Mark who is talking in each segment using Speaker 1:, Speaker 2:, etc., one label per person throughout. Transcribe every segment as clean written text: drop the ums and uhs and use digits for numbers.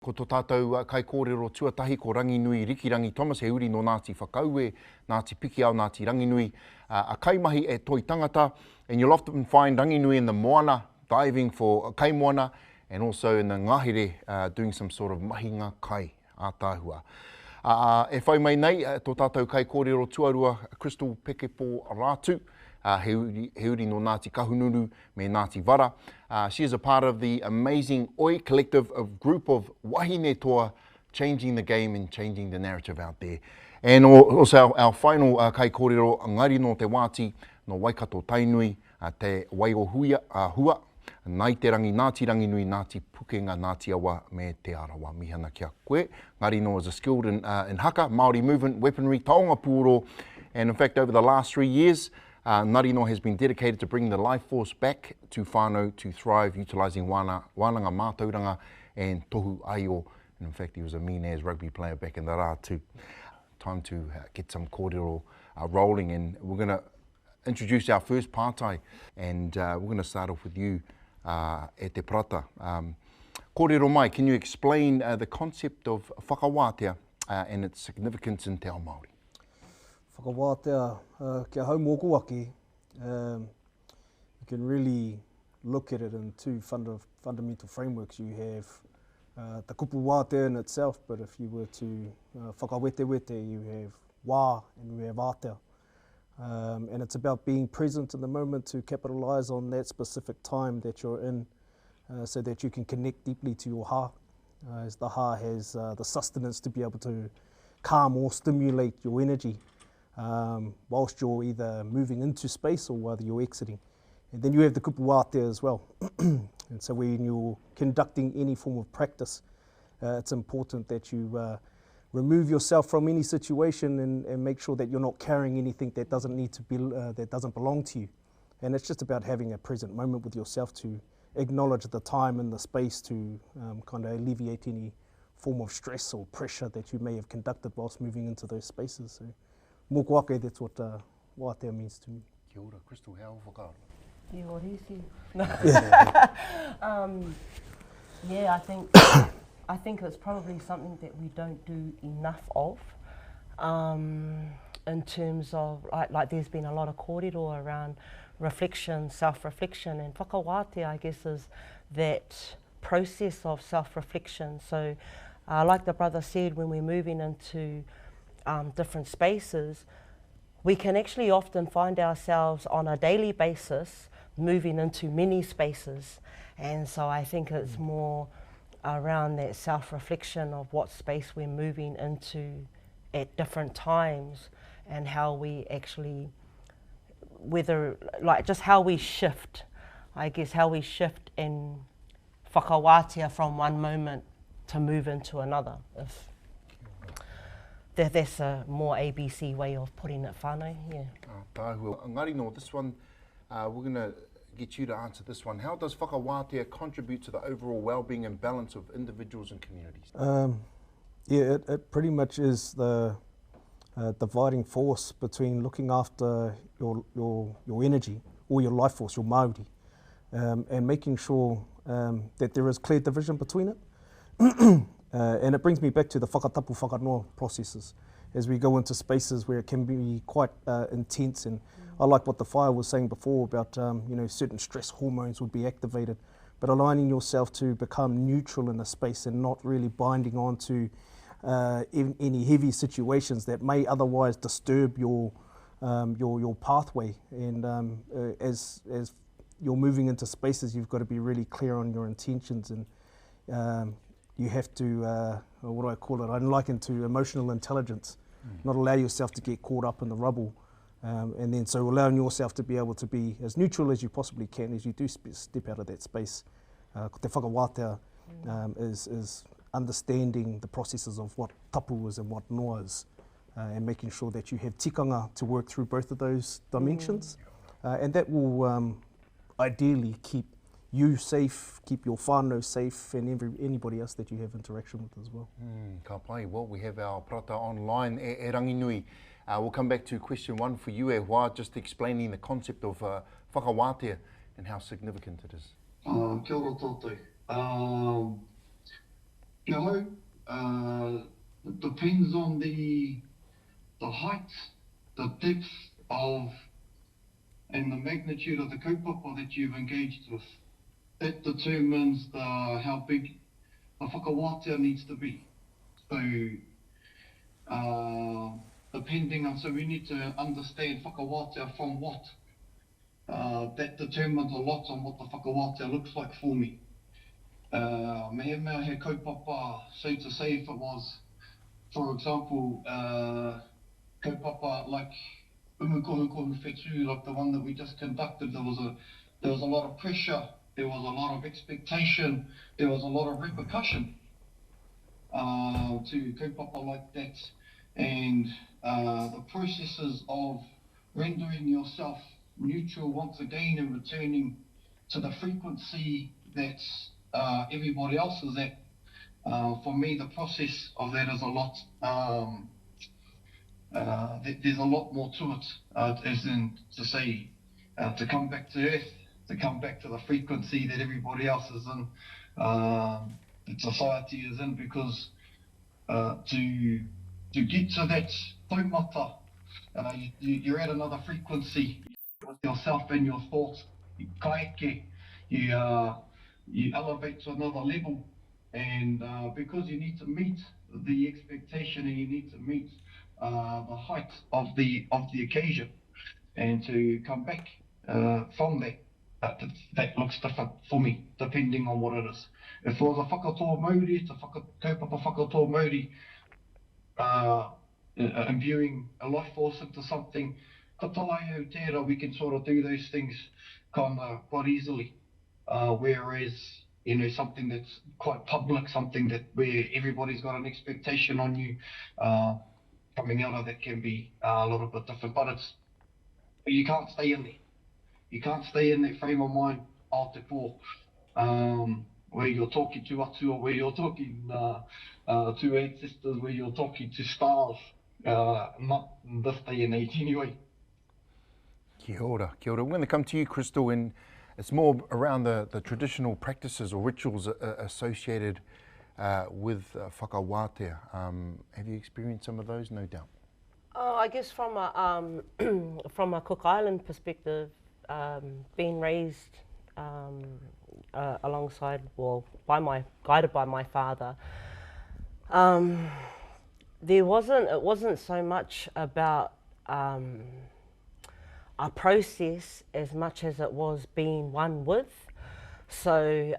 Speaker 1: Ko tō tātou kai kōrero tuatahi ko Ranginui Rikirangi Thomas he uri no Ngāti Whakaue, Ngāti Pikiao, Ngāti Ranginui, a kaimahi e toi tangata, and you'll often find Ranginui in the moana, diving for kai moana, and also in the ngahere, doing some sort of mahinga kai ātāhua. E whai mai nei, tō tātou kai kōrero tuarua, Crystal Pekepo Rātu, he uri no Ngāti Kahunuru me Ngāti Vara. She is a part of the amazing Oi collective, a group of wahine toa changing the game and changing the narrative out there. And also our final kai kōrero, Ngari no te Wāti, no Waikato Tainui, te Waiohua, Hua, Nai te rangi, Ngāti Ranginui, Ngāti Pukenga, Ngāti Awa, me te arawa, mihana kia koe. Ngari no is a skilled in haka, Māori movement, weaponry, taonga pūro, and in fact over the last 3 years, Ngari no has been dedicated to bringing the life force back to whānau to thrive, utilising wānanga mātauranga and tohu aio. And in fact, he was a mean-as rugby player back in the rā too. Time to get some kōrero rolling, and we're going to introduce our first pātai, and we're going to start off with you, e te prata. Kōrero mai, can you explain the concept of whakawātea and its significance in te ao Māori?
Speaker 2: Whakawātea, kia hau mōku ake, you can really look at it in two fundamental frameworks. You have the kupu wātea in itself, but if you were to whakawete, you have wā and you have ātea. And it's about being present in the moment to capitalise on that specific time that you're in, so that you can connect deeply to your ha, as the ha has the sustenance to be able to calm or stimulate your energy. Whilst you're either moving into space or whether you're exiting. And then you have the kupu wātea as well. And so when you're conducting any form of practice, it's important that you remove yourself from any situation and make sure that you're not carrying anything that doesn't need to be, that doesn't belong to you. And it's just about having a present moment with yourself to acknowledge the time and the space to kind of alleviate any form of stress or pressure that you may have conducted whilst moving into those spaces. So, mōku ake, that's what wātea means to me.
Speaker 1: Kia ora, Crystal, how whakaaro?
Speaker 3: Kia ora, isi. Yeah, I think it's probably something that we don't do enough of, in terms of, like there's been a lot of kōrero around reflection, self-reflection, and whakawātea, I guess, is that process of self-reflection. So, like the brother said, when we're moving into different spaces, we can actually often find ourselves on a daily basis moving into many spaces, and so I think it's more around that self-reflection of what space we're moving into at different times and how we actually, whether like just how we shift, I guess how we shift in whakawātea from one moment to move into another. That's a more ABC way of putting it whānau, yeah.
Speaker 1: Tāhua. Ngari no, this one, we're going to get you to answer this one. How does whakawātea contribute to the overall well-being and balance of individuals and communities?
Speaker 2: Yeah, it pretty much is the dividing force between looking after your energy, or your life force, your Māori, and making sure that there is clear division between it. And it brings me back to the whakatapu whakanoa processes as we go into spaces where it can be quite intense. And I like what the fire was saying before about certain stress hormones would be activated, but aligning yourself to become neutral in a space and not really binding on to any heavy situations that may otherwise disturb your pathway. And as you're moving into spaces, you've got to be really clear on your intentions, and you have to, what do I call it? I liken it to emotional intelligence, not allow yourself to get caught up in the rubble. And then so allowing yourself to be able to be as neutral as you possibly can as you do step out of that space. Te whakawātea is understanding the processes of what tapu is and what noa is, and making sure that you have tikanga to work through both of those dimensions. And that will ideally keep you safe, keep your whānau safe, and anybody else that you have interaction with as well.
Speaker 1: Ka pai. Well, we have our prata online, e Ranginui. We'll come back to question one for you, e Hoa, just explaining the concept of whakawātea and how significant it is.
Speaker 4: Kia ora tātou. Kia hau, it depends on the height, the depth of, and the magnitude of the kaupapa that you've engaged with. That determines how big the whakawātea needs to be. So, depending on, so we need to understand whakawātea from what. That determines a lot on what the whakawātea looks like for me. Me mea he kaupapa, so to say, if it was, for example, kaupapa like umukohukohu whetū, like the one that we just conducted, there was a lot of pressure, there was a lot of expectation, there was a lot of repercussion to kaupapa like that, and the processes of rendering yourself neutral once again and returning to the frequency that everybody else is at. For me, the process of that is a lot. There's a lot more to it, as in to say, to come back to earth, to come back to the frequency that everybody else is in, that society is in, because to get to that taumata, you're at another frequency with yourself and your thoughts. You kaeke, you elevate to another level, and because you need to meet the expectation and you need to meet the height of the occasion, and to come back from that looks different for me, depending on what it is. If it was a whakatoa Māori, it's a kaupapa whakatoa Māori, imbuing a life force into something, ka tae au tērā, we can sort of do those things kind of quite easily. Whereas, you know, something that's quite public, something that where everybody's got an expectation on you, coming out of that can be a little bit different. But you can't stay in there. You can't stay in that frame of mind Aotearoa, where you're talking to atu, or where you're talking to ancestors, where you're talking to stars, not in this day and age anyway.
Speaker 1: Kia ora, kia ora. We're going to come to you, Crystal, and it's more around the traditional practices or rituals associated with whakawātea. Have you experienced some of those? No doubt.
Speaker 3: I guess from a Cook Island perspective, being raised alongside, well, guided by my father, it wasn't so much about a process as much as it was being one with. So,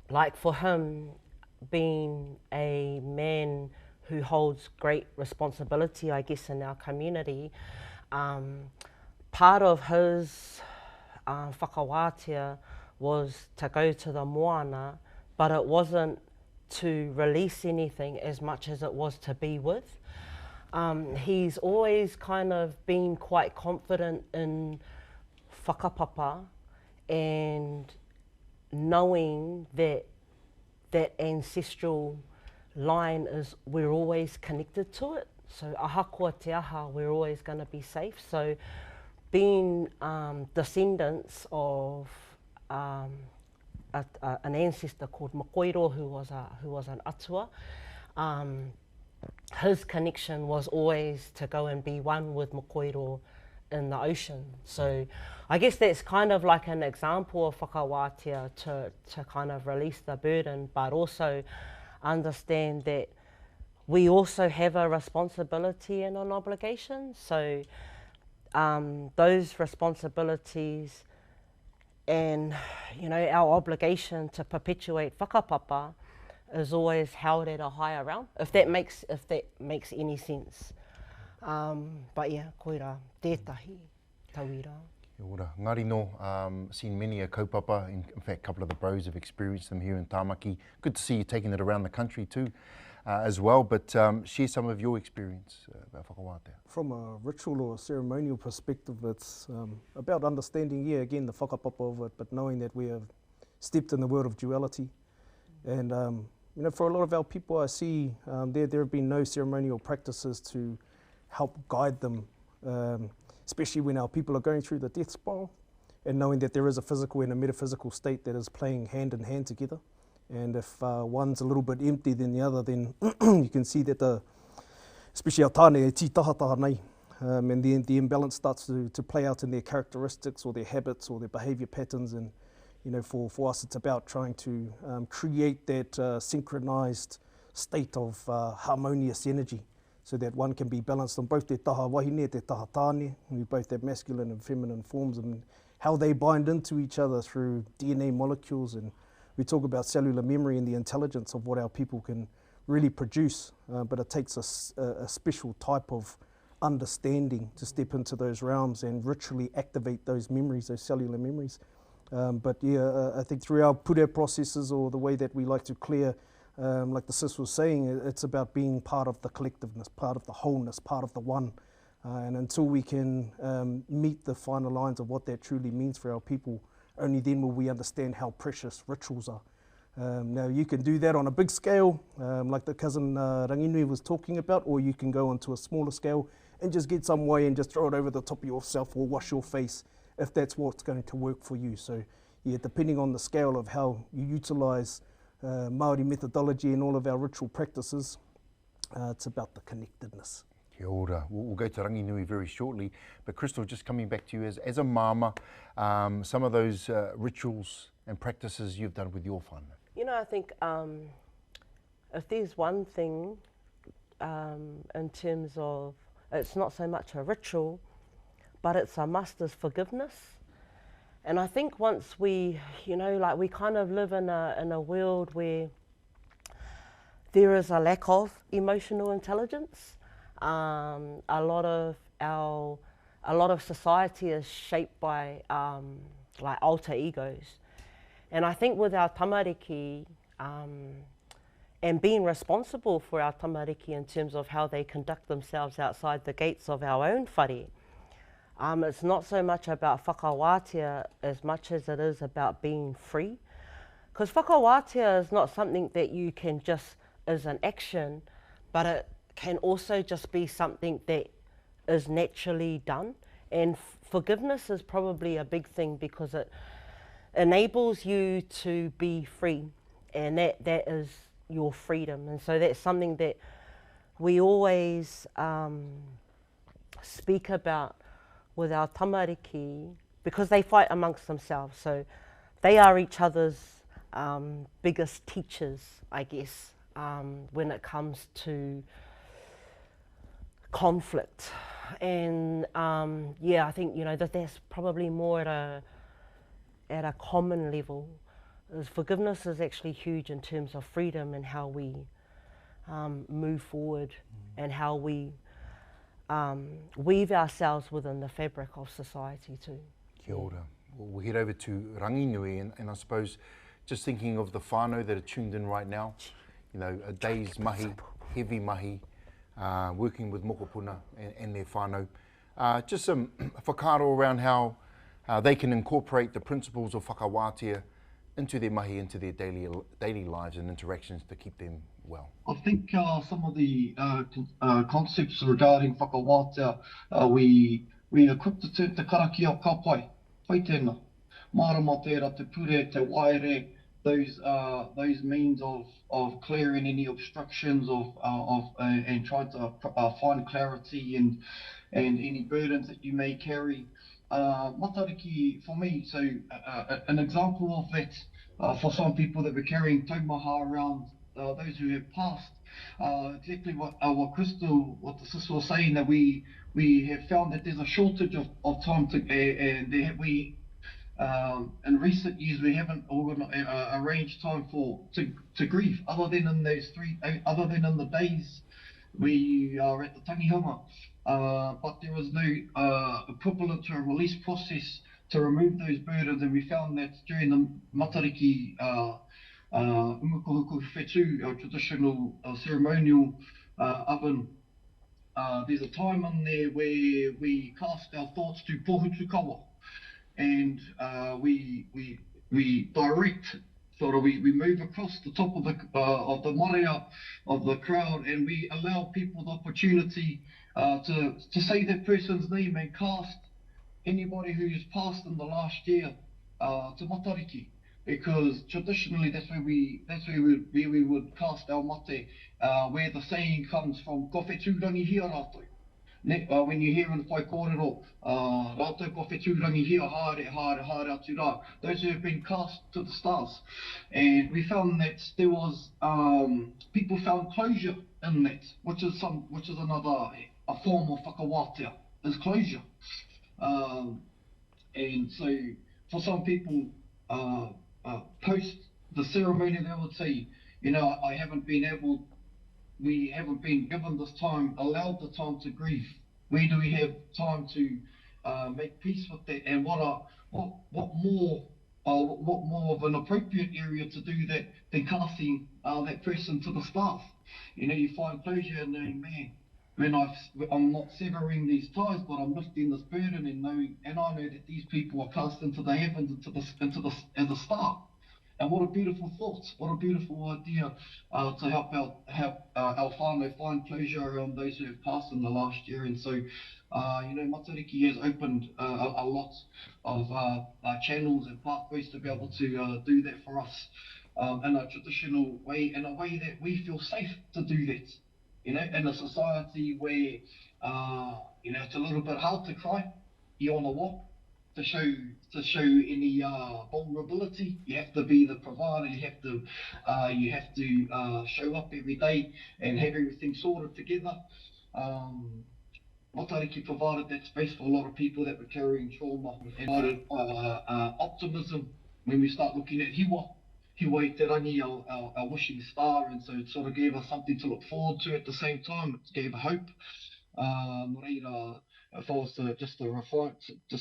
Speaker 3: like for him, being a man who holds great responsibility, I guess, in our community, part of his whakawātea was to go to the moana, but it wasn't to release anything as much as it was to be with. He's always kind of been quite confident in whakapapa and knowing that that ancestral line is, we're always connected to it. So ahakoa te aha, we're always going to be safe. So being descendants of an ancestor called Makoiro, who was an atua, his connection was always to go and be one with Makoiro in the ocean. So I guess that's kind of like an example of whakawātea to kind of release the burden, but also understand that we also have a responsibility and an obligation. So those responsibilities and, you know, our obligation to perpetuate whakapapa is always held at a higher realm, if that makes any sense. But yeah, koira, tētahi, tauira.
Speaker 1: Kia ora. Ngāri no, seen many a kaupapa, in fact a couple of the bros have experienced them here in Tāmaki. Good to see you taking it around the country too as well, but share some of your experience about whakawātea.
Speaker 2: From a ritual or ceremonial perspective, it's about understanding, again, the whakapapa of it, but knowing that we have stepped in the world of duality. And you know, for a lot of our people, I see there have been no ceremonial practices to help guide them, especially when our people are going through the death spiral, and knowing that there is a physical and a metaphysical state that is playing hand in hand together. And if one's a little bit empty than the other, then you can see that especially our tāne e tī tahataha nei, and the imbalance starts to play out in their characteristics or their habits or their behaviour patterns. And for us, it's about trying to create that synchronised state of harmonious energy, so that one can be balanced on both te taha wahine, te taha tāne. We both have masculine and feminine forms, and how they bind into each other through DNA molecules. And we talk about cellular memory and the intelligence of what our people can really produce, but it takes a special type of understanding to step into those realms and ritually activate those memories, those cellular memories. But yeah, I think through our pure processes, or the way that we like to clear, like the sis was saying, it's about being part of the collectiveness, part of the wholeness, part of the one. And until we can meet the finer lines of what that truly means for our people, only then will we understand how precious rituals are. Now you can do that on a big scale, like the cousin Ranginui was talking about, or you can go onto a smaller scale and just get some way and just throw it over the top of yourself or wash your face, if that's what's going to work for you. So yeah, depending on the scale of how you utilise Māori methodology in all of our ritual practices, it's about the connectedness.
Speaker 1: Kia ora. We'll go to Ranginui very shortly, but Crystal, just coming back to you as a mama, some of those rituals and practices you've done with your whānau.
Speaker 3: I think if there's one thing in terms of, it's not so much a ritual, but it's a must, is forgiveness. And I think once we, we kind of live in a world where there is a lack of emotional intelligence. A lot of society is shaped by like alter egos. And I think with our tamariki, and being responsible for our tamariki in terms of how they conduct themselves outside the gates of our own whare, it's not so much about whakawātea as much as it is about being free. Because whakawātea is not something that you can just, as an action, but it can also just be something that is naturally done. And forgiveness is probably a big thing, because it enables you to be free, and that is your freedom. And so that's something that we always speak about with our tamariki, because they fight amongst themselves. So they are each other's biggest teachers, I guess, when it comes to conflict. And I think that that's probably more at a common level. Is forgiveness is actually huge in terms of freedom and how we move forward, and how we weave ourselves within the fabric of society too.
Speaker 1: Kia ora. We'll head over to Ranginui, and I suppose just thinking of the whānau that are tuned in right now, a day's mahi, heavy mahi, working with mokopuna and their whānau. Just some whakaaro around how they can incorporate the principles of whakawātea into their mahi, into their daily lives and interactions to keep them well.
Speaker 4: I think some of the concepts regarding whakawātea, we equip the term te karaki o ka pai, pai tēnā. Marama tērā te pure, te waere, those means of clearing any obstructions and trying to find clarity and any burdens that you may carry. Matariki for me, so an example of that for some people that were carrying taumaha around those who have passed, exactly what Crystal, what the sister was saying, that we have found that there's a shortage of time to, and we in recent years we haven't arranged time to grieve, other than in the days we are at the tangihanga. But there was no equivalent to a release process to remove those burdens, and we found that during the matariki umukuhuku whetu, our traditional ceremonial oven, there's a time in there where we cast our thoughts to pohutukawa, and we direct, sort of we move across the top of the morea of the crowd, and we allow people the opportunity to say that person's name and cast anybody who's passed in the last year to matariki. because traditionally that's where we would cast our mate, where the saying comes from, ko whetūrangi hia rātou. When you hear in the whai kōrero, rātou ko whetūrangi hia, haere atu rā, those who have been cast to the stars. And we found that there was, people found closure in that, which is another, a form of whakawātea, is closure. And so for some people, post the ceremony, they would say, you know, we haven't been given this time, allowed the time to grieve. Where do we have time to make peace with that? And what more of an appropriate area to do that than casting that person to the stars? You know, you find closure in knowing, man, when I'm not severing these ties, but I'm lifting this burden and I know that these people are cast into the heavens, as a star. And what a beautiful thought, what a beautiful idea to help our whānau find closure around those who have passed in the last year. And so, you know, Matariki has opened a lot of channels and pathways to be able to do that for us in a traditional way, in a way that we feel safe to do that. You know, in a society where, you know, it's a little bit hard to cry, you're on a walk, to show any vulnerability. You have to be the provider, you have to show up every day and have everything sorted together. Matariki provided that space for a lot of people that were carrying trauma, and provided optimism when we start looking at hiwa. Hiwa i te rangi, our wishing star, and so it sort of gave us something to look forward to at the same time. It gave hope. No reira, if I was to just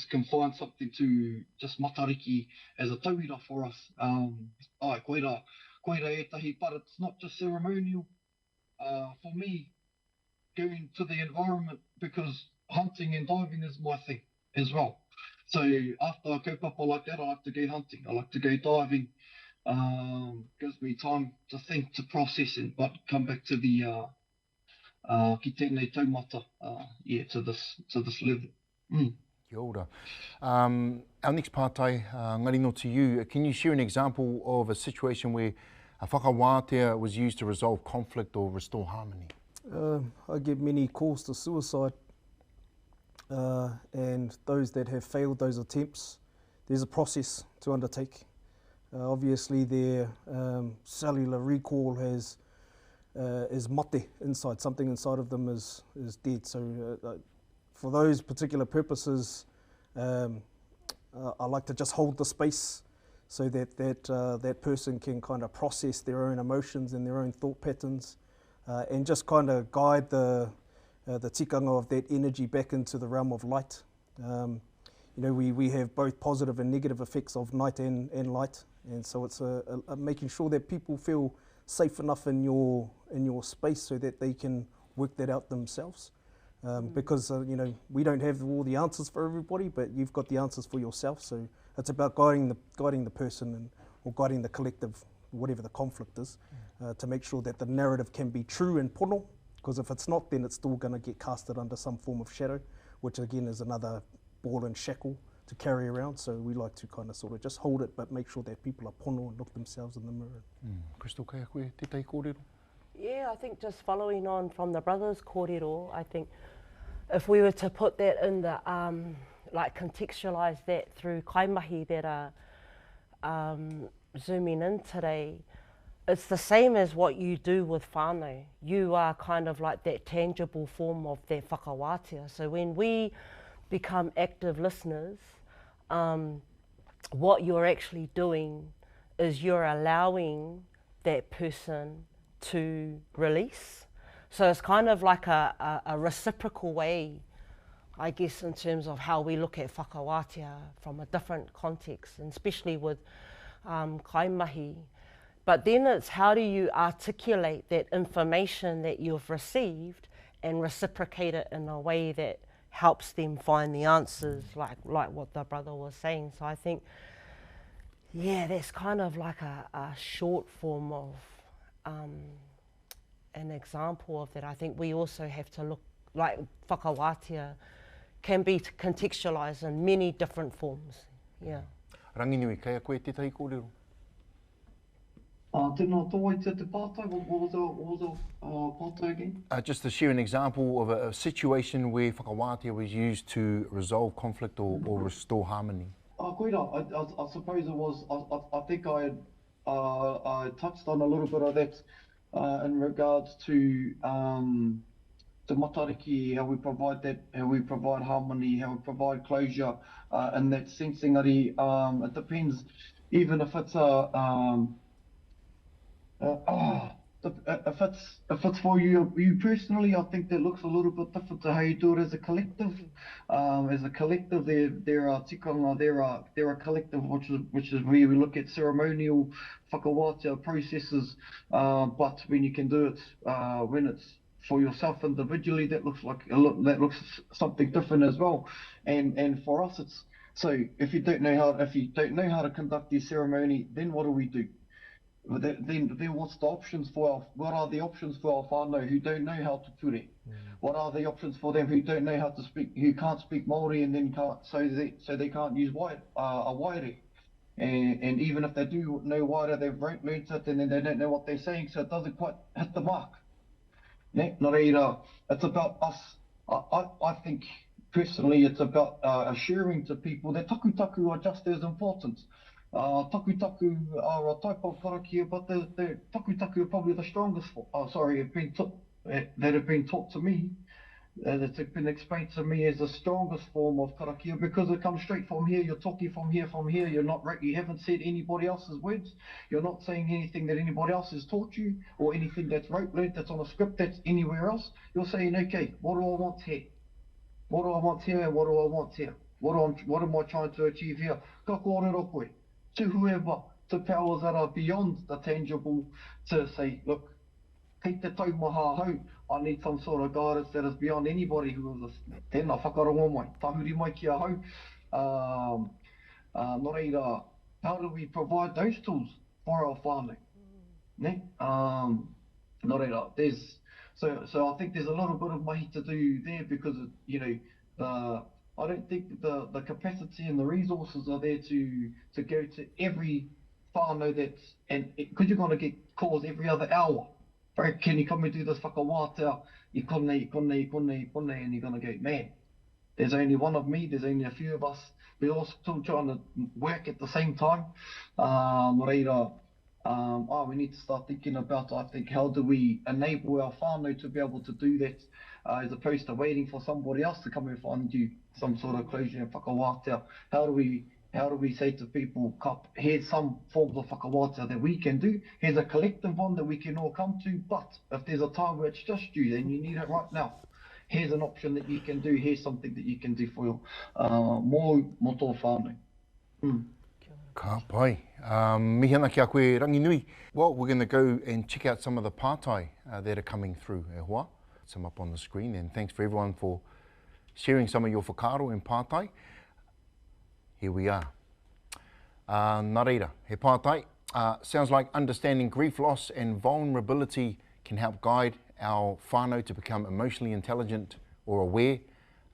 Speaker 4: confine something to just Matariki as a tauira for us, koira etahi, but it's not just ceremonial. For me, going to the environment, because hunting and diving is my thing as well. So after I kaupapa like that, I like to go hunting, I like to go diving. Gives me time to think, to process, but come back to the ki tēnei taumata, to this level.
Speaker 1: Kia ora. Our next pātai, Ngarino, to you. Can you share an example of a situation where a whakawātea was used to resolve conflict or restore harmony?
Speaker 2: I get many calls to suicide, and those that have failed those attempts, there's a process to undertake. Obviously their cellular recall is mate inside, something inside of them is dead. So for those particular purposes, I like to just hold the space so that that person can kind of process their own emotions and their own thought patterns, and just kind of guide the tikanga of that energy back into the realm of light. You know, we have both positive and negative effects of night and light, and so it's making sure that people feel safe enough in your space so that they can work that out themselves. Because you know, we don't have all the answers for everybody, but you've got the answers for yourself. So it's about guiding the person or guiding the collective, whatever the conflict is, to make sure that the narrative can be true and pono. Because if it's not, then it's still going to get casted under some form of shadow, which again is another ball and shackle to carry around. So we like to kind of sort of just hold it, but make sure that people are pono and look themselves in the mirror.
Speaker 1: Crystal, kei a koe, te tei kōrero?
Speaker 3: Yeah, I think just following on from the brothers' kōrero, I think if we were to put that in the, like contextualise that through kaimahi that are zooming in today, it's the same as what you do with whānau. You are kind of like that tangible form of that whakawātea. So when we become active listeners, what you're actually doing is you're allowing that person to release. So it's kind of like a reciprocal way, I guess, in terms of how we look at whakawātea from a different context, and especially with kaimahi. But then it's how do you articulate that information that you've received and reciprocate it in a way that helps them find the answers, like what the brother was saying. So I think, yeah, that's kind of like a short form of an example of that. I think we also have to look, like whakawātea can be contextualised in many different forms. Yeah.
Speaker 1: Ranginui, kei a koe te tei kōrero?
Speaker 4: Tēnā tō i te pātai, what was the pātai again?
Speaker 1: Just to share an example of a situation where whakawātea was used to resolve conflict or restore harmony.
Speaker 4: Koira, I suppose it was, I think I touched on a little bit of that in regards to matariki, how we provide that, how we provide harmony, how we provide closure, in that sense, engari, it depends, even if it's if it's for you personally, I think that looks a little bit different to how you do it as a collective. As a collective, there are tikanga, there are collective, which is where we look at ceremonial whakawātea processes. But when you can do it, when it's for yourself individually, that looks something different as well. And for us, it's so if you don't know how to conduct your ceremony, then what do we do? Then what's the options what are the options for our whānau who don't know how to ture? What are the options for them who don't know how to speak, who can't speak Māori and then so they can't use a waire? And even if they do know waire, they've learnt it and then they don't know what they're saying, so it doesn't quite hit the mark. Nā reira, it's about us. I think personally it's about assuring to people that taku are just as important. Taku are a type of karakia, but the taku are probably the strongest. That have been taught to me, that's been explained to me as the strongest form of karakia because it comes straight from here. You're talking from here. You're not right. You haven't said anybody else's words. You're not saying anything that anybody else has taught you or anything that's learnt that's on a script that's anywhere else. You're saying, okay, what do I want here? What do I want here and what do I want here? What am I trying to achieve here? Ka kōrero koe. To whoever, to powers that are beyond the tangible, to say, look, kei te taumaha hau, I need some sort of guidance that is beyond anybody who is tēnā whakarongo mai, tahuri mai ki a hau. Nō reira, how do we provide those tools for our whānau? Ne? Nō reira, so I think there's a little bit of mahi to do there because, I don't think the capacity and the resources are there to go to every whānau because you're going to get calls every other hour. Right? Can you come and do this whakawātea? I konei, and you're going to go, man, there's only one of me, there's only a few of us. We're all still trying to work at the same time. Nō reira, we need to start thinking about, I think, how do we enable our whānau to be able to do that as opposed to waiting for somebody else to come and find you some sort of closure and whakawātea. How do we say to people, here's some forms of whakawātea that we can do, here's a collective one that we can all come to, but if there's a time where it's just you and you need it right now, here's an option that you can do, here's something that you can do for your mō tō whānau.
Speaker 1: Ka pai. Mihana ki a koe Ranginui. Well, we're going to go and check out some of the pātai that are coming through e hoa. Some up on the screen, and thanks for everyone for sharing some of your whakaaro and pātai. Here we are. Nā reira, he pātai. Sounds like understanding grief, loss and vulnerability can help guide our whānau to become emotionally intelligent or aware,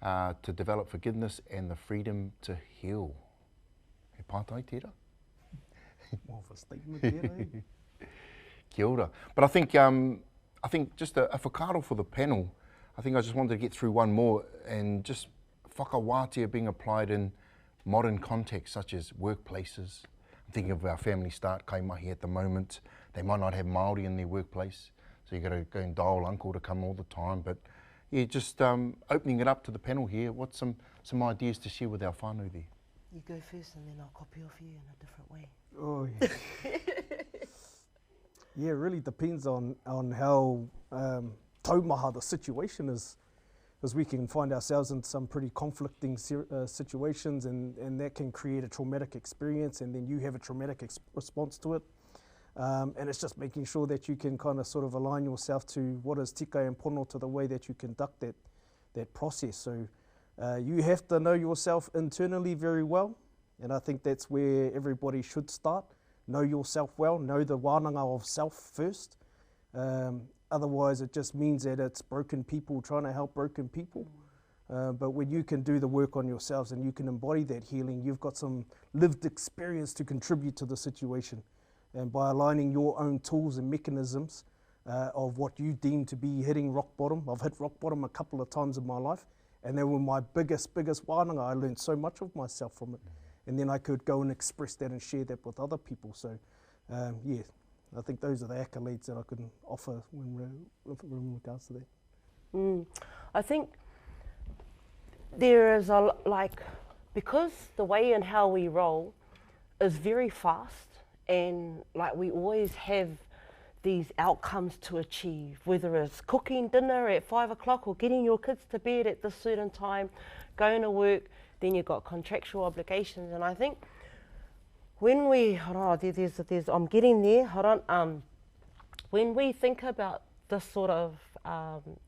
Speaker 1: to develop forgiveness and the freedom to heal. He pātai tērā.
Speaker 2: More of a statement there, eh?
Speaker 1: Kia ora. But I think just a whakaaro for the panel. I think I just wanted to get through one more and just whakawātea being applied in modern contexts such as workplaces. I'm thinking of our Family Start kaimahi at the moment. They might not have Māori in their workplace, so you've got to go and dial uncle to come all the time. But yeah, just opening it up to the panel here. What's some ideas to share with our whānau there?
Speaker 3: You go first and then I'll copy off you in a different way.
Speaker 2: Oh, yeah. Yeah, it really depends on how taumaha the situation is, because we can find ourselves in some pretty conflicting situations and that can create a traumatic experience, and then you have a traumatic response to it. And it's just making sure that you can kind of sort of align yourself to what is tika and pono to the way that you conduct that process. So you have to know yourself internally very well, and I think that's where everybody should start. Know yourself well, know the wānanga of self first. Otherwise it just means that it's broken people trying to help broken people. But when you can do the work on yourselves and you can embody that healing, you've got some lived experience to contribute to the situation. And by aligning your own tools and mechanisms of what you deem to be hitting rock bottom. I've hit rock bottom a couple of times in my life, and they were my biggest wānanga. I learned so much of myself from it. And then I could go and express that and share that with other people. So, yeah, I think those are the accolades that I can offer in regards to that.
Speaker 3: I think there is because the way and how we roll is very fast, and like we always have these outcomes to achieve, whether it's cooking dinner at 5 o'clock or getting your kids to bed at this certain time, going to work, then you've got contractual obligations. And I think when we, I'm getting there, when we think about this sort of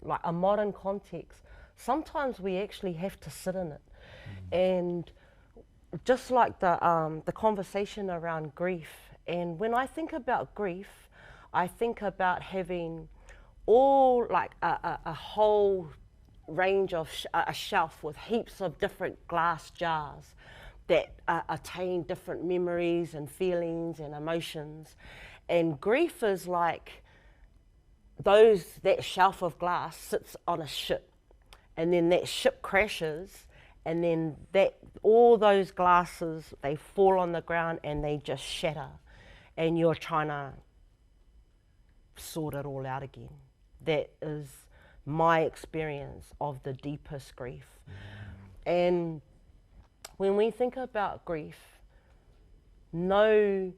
Speaker 3: like a modern context, sometimes we actually have to sit in it. And just like the conversation around grief, and when I think about grief, I think about having all like a whole range of a shelf with heaps of different glass jars that attain different memories and feelings and emotions. And grief is like that shelf of glass sits on a ship, and then that ship crashes, and then all those glasses, they fall on the ground and they just shatter, and you're trying to sort it all out again. That is my experience of the deepest grief. And when we think about grief, like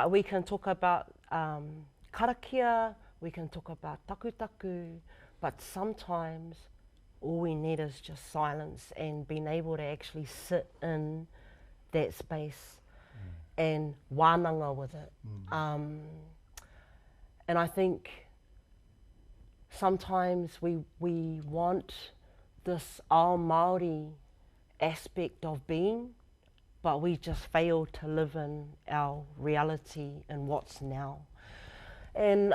Speaker 3: we can talk about karakia, we can talk about takutaku, but sometimes all we need is just silence and being able to actually sit in that space and wānanga with it. And I think sometimes we want this ao Māori aspect of being, but we just fail to live in our reality and what's now. And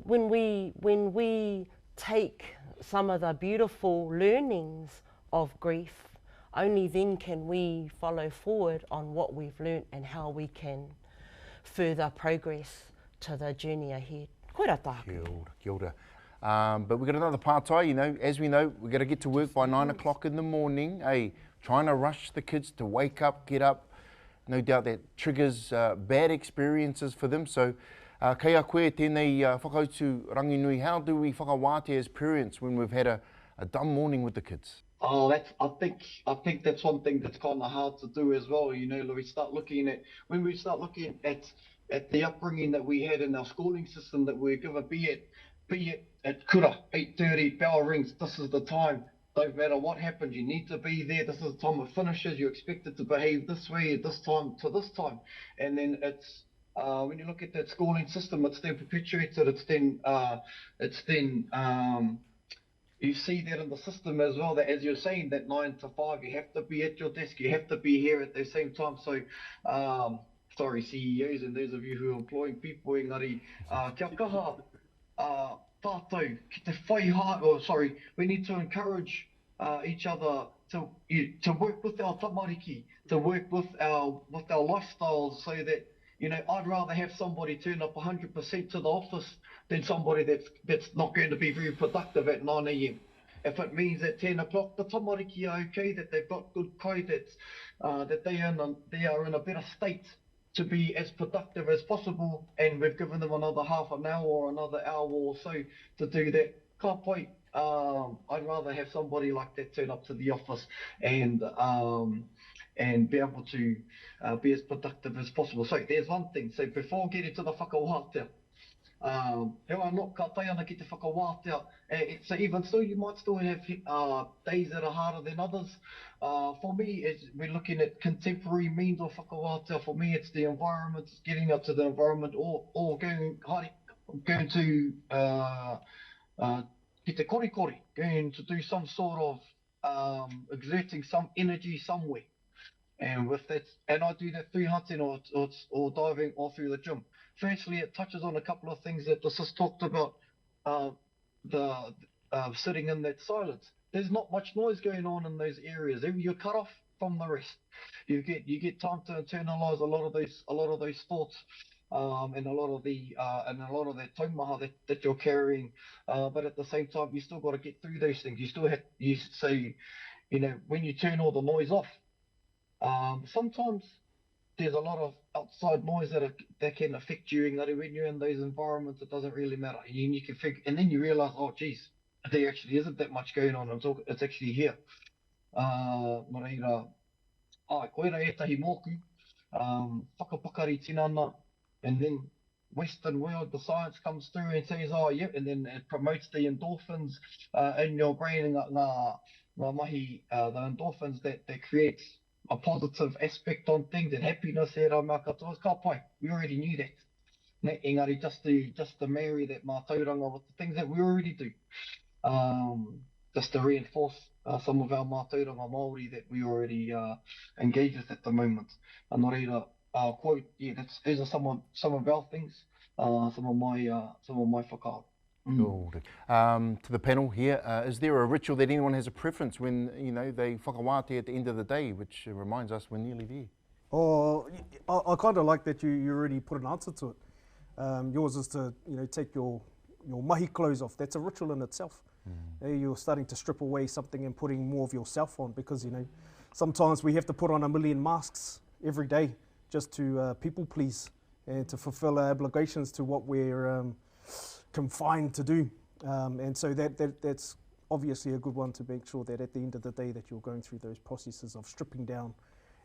Speaker 3: when we take some of the beautiful learnings of grief, only then can we follow forward on what we've learnt and how we can further progress to the journey ahead. Koe rā tāku.
Speaker 1: Kia ora, kia ora. But we've got another pātai, as we know, we've got to get to work by 9 o'clock in the morning, trying to rush the kids to wake up, get up. No doubt that triggers bad experiences for them. So, kei a koe tēnei whakautu Ranginui, how do we whakawāte as parents when we've had a dumb morning with the kids?
Speaker 4: Oh, I think that's one thing that's kind of hard to do as well. When we start looking at the upbringing that we had in our schooling system that we're given, be it at kura, 8:30, bell rings, this is the time. Don't matter what happens, you need to be there. This is the time it finishes. You're expected to behave this way at this time to this time. And then it's when you look at that schooling system, it's then perpetuated. It's then you see that in the system as well, that as you're saying, that 9 to 5, you have to be at your desk, you have to be here at the same time. So, sorry, CEOs and those of you who are employing people, engari, kia kaha, tātou, ki te whai hai, we need to encourage each other to work with our tamariki, to work with our lifestyles, so that, I'd rather have somebody turn up 100% to the office than somebody that's not going to be very productive at 9 a.m. If it means at 10 o'clock, the tamariki are okay, that they've got good kai, that they are in a better state to be as productive as possible, and we've given them another half an hour or another hour or so to do that. Ka pai, I'd rather have somebody like that turn up to the office and be able to be as productive as possible. So there's one thing. So before getting to the whakawātea, hewa no ka tai ana ki te whakawātea. So even still, you might still have days that are harder than others. For me, we're looking at contemporary means of whakawātea. For me, it's the environment, it's getting up to the environment, or going to ki te korikori, going to do some sort of exerting some energy somewhere. And with that, and I do that through hunting or diving or through the gym. Firstly, it touches on a couple of things that the sis talked about, the sitting in that silence. There's not much noise going on in those areas. If you're cut off, from the rest. You get time to internalize a lot of those thoughts, and a lot of that taumaha that you're carrying. But at the same time, you still got to get through those things. When you turn all the noise off, sometimes there's a lot of outside noise that can affect you. And when you're in those environments, it doesn't really matter. You can figure, and then you realize, oh, geez, there actually isn't that much going on. It's actually here. Nō reira, koera e tahi mōku, whakapakari tinana, and then Western world, the science comes through and says, oh, yeah, and then it promotes the endorphins in your brain, and ngā mahi, the endorphins that creates a positive aspect on things and happiness e rā mā katoa. Ka pai, we already knew that. Engari, just to marry that mātauranga with the things that we already do. Just to reinforce some of our mātauranga Māori that we already engage with at the moment. Nō reira, quote, yeah, those are some of our things, some of my whakaaro.
Speaker 1: To the panel here, is there a ritual that anyone has a preference when they whakawāte at the end of the day, which reminds us we're nearly there?
Speaker 2: Oh, I kind of like that you already put an answer to it. Yours is to take your mahi clothes off. That's a ritual in itself. You're starting to strip away something and putting more of yourself on, because sometimes we have to put on a million masks every day just to people please and to fulfill our obligations to what we're confined to do. And so that's obviously a good one, to make sure that at the end of the day that you're going through those processes of stripping down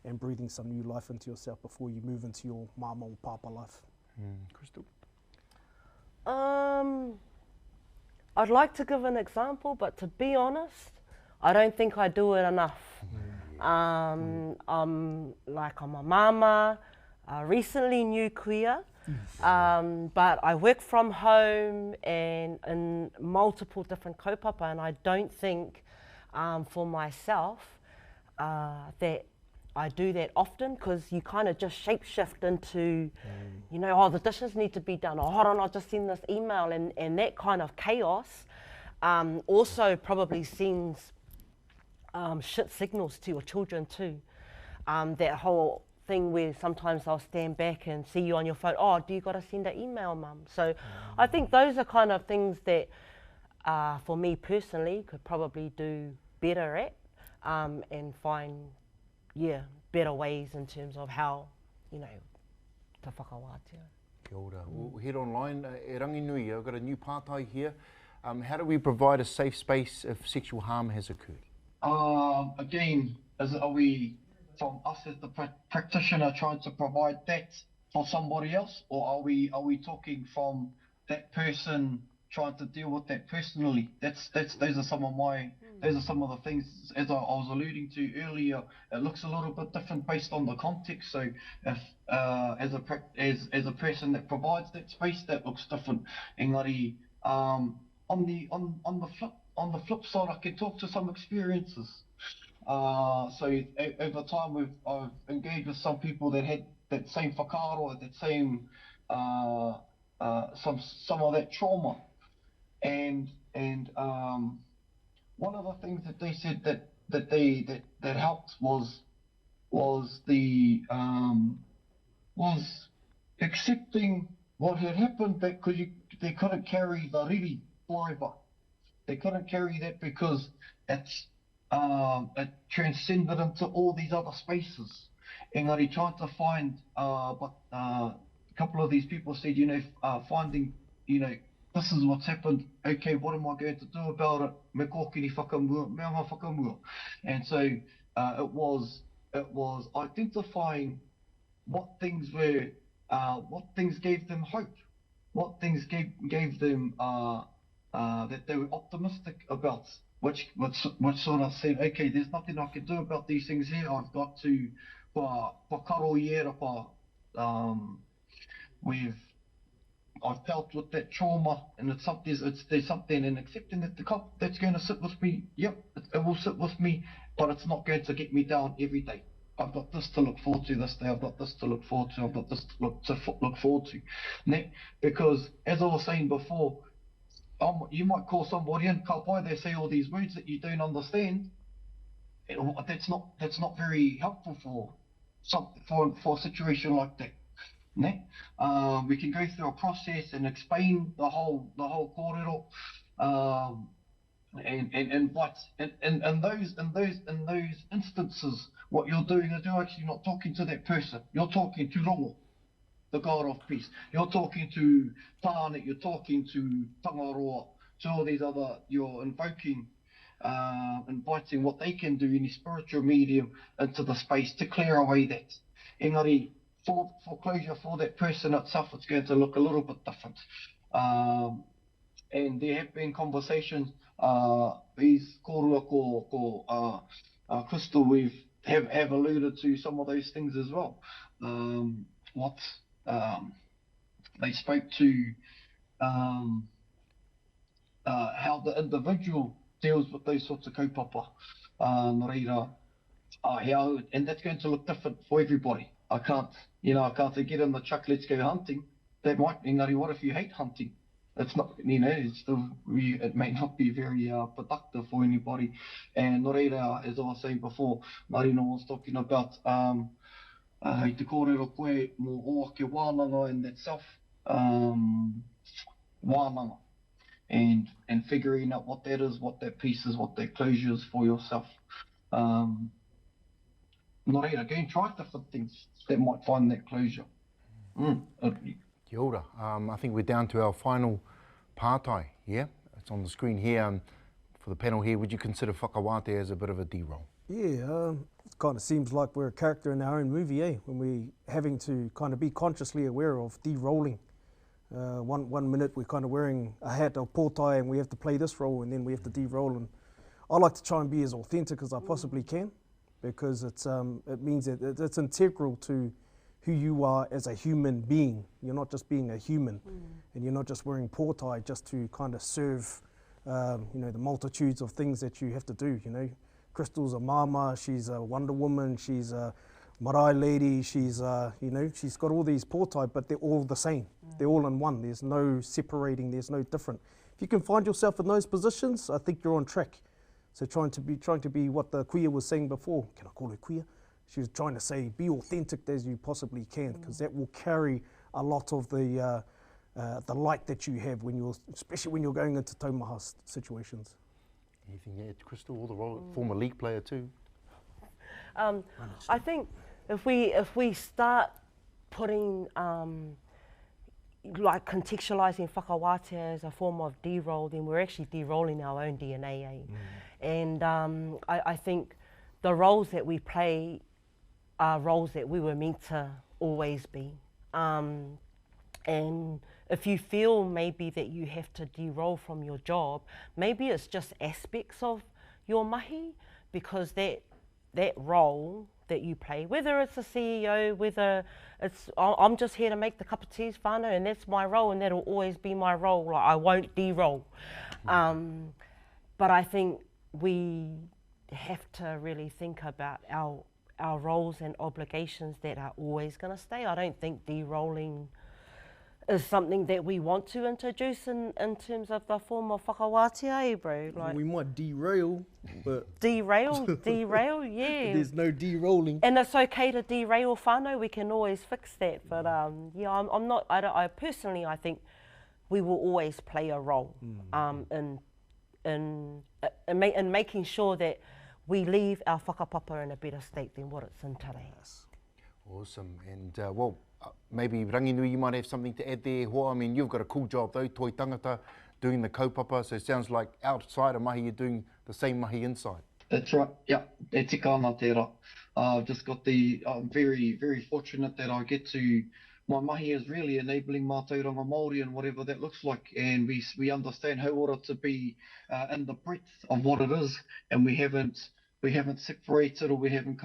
Speaker 2: and breathing some new life into yourself before you move into your mama or papa life.
Speaker 1: Crystal?
Speaker 3: I'd like to give an example, but to be honest, I don't think I do it enough. I'm a mama, recently new kuia, but I work from home and in multiple different kaupapa, and I don't think for myself that I do that often, because you kind of just shapeshift into, oh, the dishes need to be done, or hold on, I'll just send this email, and that kind of chaos also probably sends shit signals to your children too. That whole thing where sometimes I'll stand back and see you on your phone, oh, do you got to send an email, mum? So I think those are kind of things that for me personally could probably do better at, and find better ways in terms of how, to whakawātea.
Speaker 1: Kia ora. We'll head online. E Ranginui, I've got a new pātai here. How do we provide a safe space if sexual harm has occurred?
Speaker 4: Again, are we, from us as the practitioner, trying to provide that for somebody else, or are we talking from that person trying to deal with that personally? Those are some of the things, as I was alluding to earlier. It looks a little bit different based on the context. So if as a person that provides that space, that looks different. Engari, on the flip side, I can talk to some experiences. So over time, I've engaged with some people that had that same whakaaro, that same some of that trauma, and one of the things that they said that helped was accepting what had happened, because they couldn't carry the riri forever. They couldn't carry that because it transcended into all these other spaces. Engari, trying to find, but a couple of these people said, finding, this is what's happened. Okay, what am I going to do about it? Me kōkiri whakamua, me anga whakamua. And so it was identifying what things gave them hope, what things gave them that they were optimistic about, which sort of said, okay, there's nothing I can do about these things here. I've got to karo iera I've dealt with that trauma, and there's something, and accepting that that's going to sit with me. Yep, it will sit with me, but it's not going to get me down every day. I've got this to look forward to this day. I've got this to look forward to. I've got this to look forward to. Because as I was saying before, you might call somebody in, ka pai, they say all these words that you don't understand, that's not very helpful for a situation like that. Ne? We can go through a process and explain the whole kōrero, and those instances, what you're doing is you're actually not talking to that person. You're talking to Rongo, the God of peace. You're talking to Tāne, you're talking to Tangaroa, to all these other, you're invoking, inviting what they can do in a spiritual medium into the space to clear away that. Engari, for closure for that person itself, it's going to look a little bit different. And there have been conversations, these kōrua ko Crystal, have alluded to some of those things as well. They spoke to how the individual deals with those sorts of kaupapa. Nō reira, and that's going to look different for everybody. I can't say get in the truck, let's go hunting. That might, engari, what if you hate hunting? It's not, it's still, it may not be very productive for anybody. And nō reira, as I was saying before, Marino was talking about hei te kōrero koe mō o ake wānanga in that self wānanga. And figuring out what that is, what that piece is, what that closure is for yourself. Nō reira, go and try different things that might find that closure.
Speaker 1: Kia ora. I think we're down to our final pātai, yeah? It's on the screen here. For the panel here, would you consider whakawāte as a bit of a D-roll?
Speaker 2: Yeah, it kind of seems like we're a character in our own movie, when we're having to kind of be consciously aware of de-rolling. One minute we're kind of wearing a hat or pōtai and we have to play this role, and then we have to de-roll. And I like to try and be as authentic as I possibly can, because it means that it's integral to who you are as a human being. You're not just being a human, and you're not just wearing pōtai just to kind of serve the multitudes of things that you have to do. Crystal's a mama, she's a Wonder Woman, she's a marae lady, she's she's got all these pōtai, but they're all the same. They're all in one. There's no separating, there's no different. If you can find yourself in those positions, I think you're on track. So trying to be what the queer was saying before, can I call her queer? She was trying to say, be authentic as you possibly can, because that will carry a lot of the light that you have especially when you're going into taumaha situations.
Speaker 1: Anything to add, Crystal? Or the role, former league player too.
Speaker 3: I think if we start putting like contextualising whakawāte as a form of de-roll, then we're actually de-rolling our own DNA. And I think the roles that we play are roles that we were meant to always be. And if you feel maybe that you have to de-roll from your job, maybe it's just aspects of your mahi, because that role that you play, whether it's a CEO, whether it's I'm just here to make the cup of teas whānau, and that's my role, and that'll always be my role. Like, I won't de-roll. But I think we have to really think about our roles and obligations that are always going to stay. I don't think de-rolling is something that we want to introduce in terms of the form of whakawāte, bro. Like,
Speaker 2: We might derail, but
Speaker 3: derail, yeah.
Speaker 2: there's no de-rolling.
Speaker 3: And it's okay to derail whānau, we can always fix that. But yeah, I personally think we will always play a role in making sure that we leave our whakapapa in a better state than what it's in today.
Speaker 1: Awesome. And maybe Ranginui, you might have something to add there. Hoa, I mean, you've got a cool job though, toi tangata, doing the kaupapa, so it sounds like outside of mahi, you're doing the same mahi inside.
Speaker 4: That's right, yeah, e tika ana tērā. I've just got I'm very, very fortunate that I get to, my mahi is really enabling mātauranga Māori and whatever that looks like, and we understand how ora to be in the breadth of what it is, and we haven't separated, or we haven't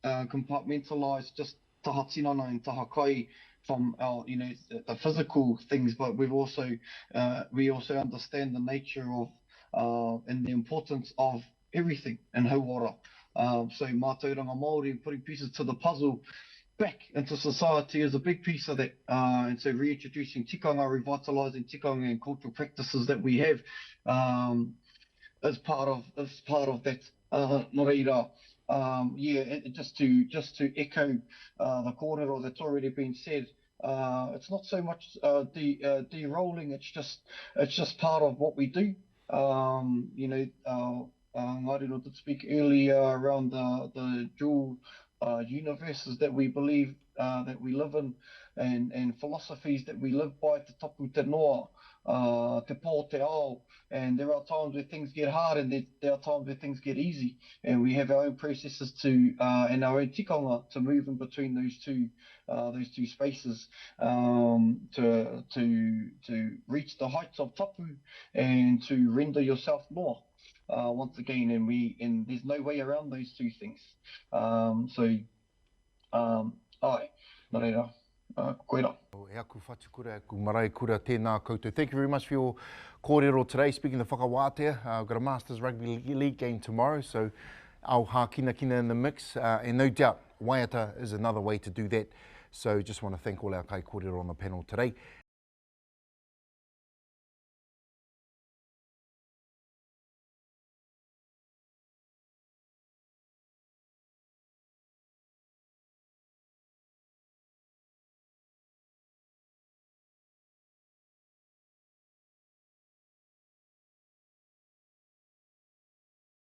Speaker 4: compartmentalised just taha tinana and taha kai from our, the physical things, but we also understand the nature of and the importance of everything in hauora. So mātauranga Māori, putting pieces to the puzzle back into society is a big piece of that. And so reintroducing tikanga, revitalising tikanga and cultural practices that we have is part of that Nō reira, yeah, just to echo the kōrero that's already been said, it's not so much de-rolling, it's just part of what we do. You know, Marino did speak earlier around the dual universes that we believe that we live in, and philosophies that we live by, te tapu te noa, te pō te ao, and there are times where things get hard, and there are times where things get easy, and we have our own processes to and our own tikanga to move in between those two spaces, to reach the heights of tapu and to render yourself more. Once again, and there's no way around those two things. Ai, nā reira, koera.
Speaker 1: E aku whatukura, aku marae kura tēnā koutou. Thank you very much for your kōrero today. Speaking of whakawātea, we've got a Masters Rugby League game tomorrow, so au hā kina in the mix, and no doubt waiata is another way to do that. So just want to thank all our kai kōrero on the panel today.